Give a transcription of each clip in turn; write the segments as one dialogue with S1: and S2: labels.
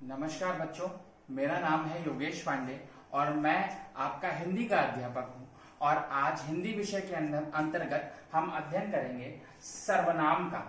S1: नमस्कार बच्चों, मेरा नाम है योगेश पांडे और मैं आपका हिंदी का अध्यापक हूं। और आज हिंदी विषय के अंतर्गत हम अध्ययन करेंगे सर्वनाम का।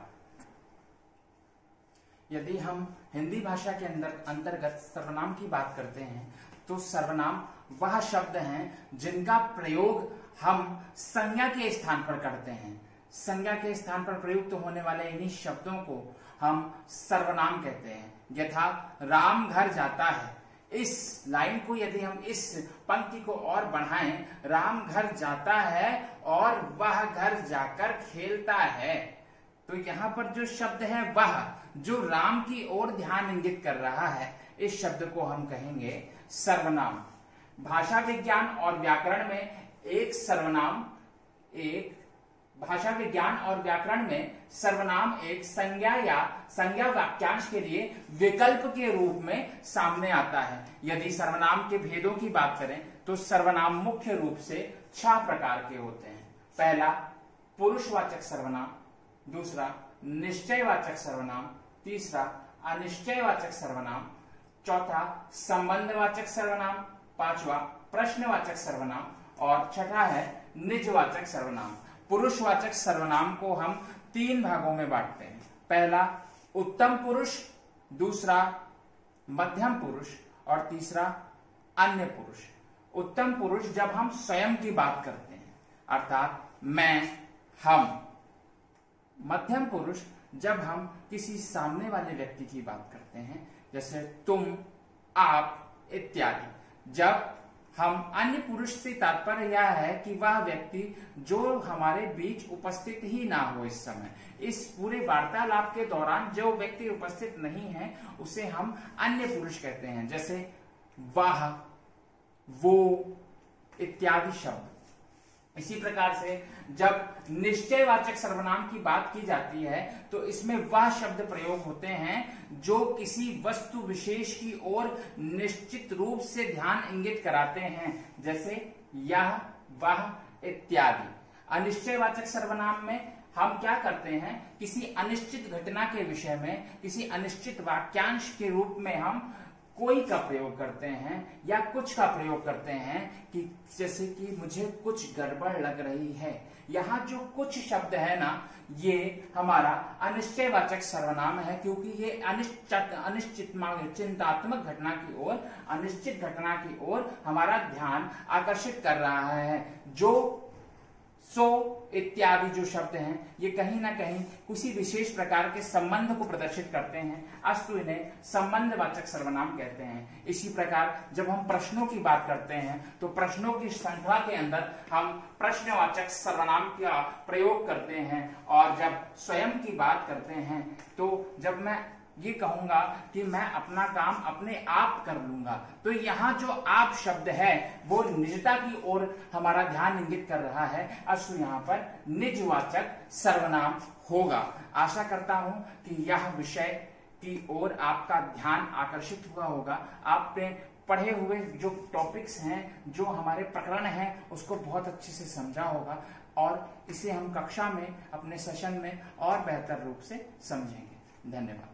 S1: यदि हम हिंदी भाषा के अंतर्गत सर्वनाम की बात करते हैं तो सर्वनाम वह शब्द हैं जिनका प्रयोग हम संज्ञा के स्थान पर करते हैं। संज्ञा के स्थान पर प्रयुक्त होने वाले इन्हीं शब्दों को हम सर्वनाम कहते हैं। यथा राम घर जाता है, इस लाइन को यदि हम इस पंक्ति को और बढ़ाएं, राम घर जाता है और वह घर जाकर खेलता है, तो यहाँ पर जो शब्द है वह जो राम की ओर ध्यान इंगित कर रहा है, इस शब्द को हम कहेंगे सर्वनाम। भाषा विज्ञान और व्याकरण में भाषा विज्ञान और व्याकरण में सर्वनाम एक संज्ञा या संज्ञा वाक्यांश के लिए विकल्प के रूप में सामने आता है। यदि सर्वनाम के भेदों की बात करें तो सर्वनाम मुख्य रूप से 6 प्रकार के होते हैं। पहला पुरुषवाचक सर्वनाम, दूसरा निश्चयवाचक सर्वनाम, तीसरा अनिश्चयवाचक सर्वनाम, चौथा संबंधवाचक सर्वनाम, पांचवा प्रश्नवाचक सर्वनाम और छठा है निजवाचक सर्वनाम। पुरुषवाचक सर्वनाम को हम 3 भागों में बांटते हैं। पहला उत्तम पुरुष, दूसरा मध्यम पुरुष और तीसरा अन्य पुरुष। उत्तम पुरुष जब हम स्वयं की बात करते हैं, अर्थात मैं, हम। मध्यम पुरुष जब हम किसी सामने वाले व्यक्ति की बात करते हैं, जैसे तुम, आप इत्यादि। जब हम अन्य पुरुष से तात्पर्य यह है कि वह व्यक्ति जो हमारे बीच उपस्थित ही ना हो इस समय, इस पूरे वार्तालाप के दौरान जो व्यक्ति उपस्थित नहीं है उसे हम अन्य पुरुष कहते हैं, जैसे वह, वो इत्यादि शब्द। इसी प्रकार से जब निश्चयवाचक सर्वनाम की बात की जाती है तो इसमें वह शब्द प्रयोग होते हैं जो किसी वस्तु विशेष की ओर निश्चित रूप से ध्यान इंगित कराते हैं, जैसे यह, वह इत्यादि। अनिश्चयवाचक सर्वनाम में हम क्या करते हैं, किसी अनिश्चित घटना के विषय में, किसी अनिश्चित वाक्यांश के रूप में हम कोई का प्रयोग करते हैं या कुछ का प्रयोग करते हैं, कि जैसे कि मुझे कुछ गड़बड़ लग रही है। यहाँ जो कुछ शब्द है ना, ये हमारा अनिश्चयवाचक सर्वनाम है, क्योंकि ये अनिश्चित चिंतात्मक घटना की ओर, अनिश्चित घटना की ओर हमारा ध्यान आकर्षित कर रहा है। जो, सो इत्यादि जो शब्द हैं ये कहीं ना कहीं किसी विशेष प्रकार के संबंध को प्रदर्शित करते हैं, अस्तु इन्हें संबंधवाचक सर्वनाम कहते हैं। इसी प्रकार जब हम प्रश्नों की बात करते हैं तो प्रश्नों की श्रृंखला के अंदर हम प्रश्नवाचक सर्वनाम का प्रयोग करते हैं, और जब स्वयं की बात करते हैं तो जब मैं ये कहूंगा कि मैं अपना काम अपने आप कर लूंगा, तो यहाँ जो आप शब्द है वो निजता की ओर हमारा ध्यान इंगित कर रहा है, अस्तु यहाँ पर निजवाचक सर्वनाम होगा। आशा करता हूं कि यह विषय की ओर आपका ध्यान आकर्षित हुआ होगा। आपने पढ़े हुए जो टॉपिक्स हैं, जो हमारे प्रकरण हैं, उसको बहुत अच्छे से समझा होगा और इसे हम कक्षा में, अपने सेशन में और बेहतर रूप से समझेंगे। धन्यवाद।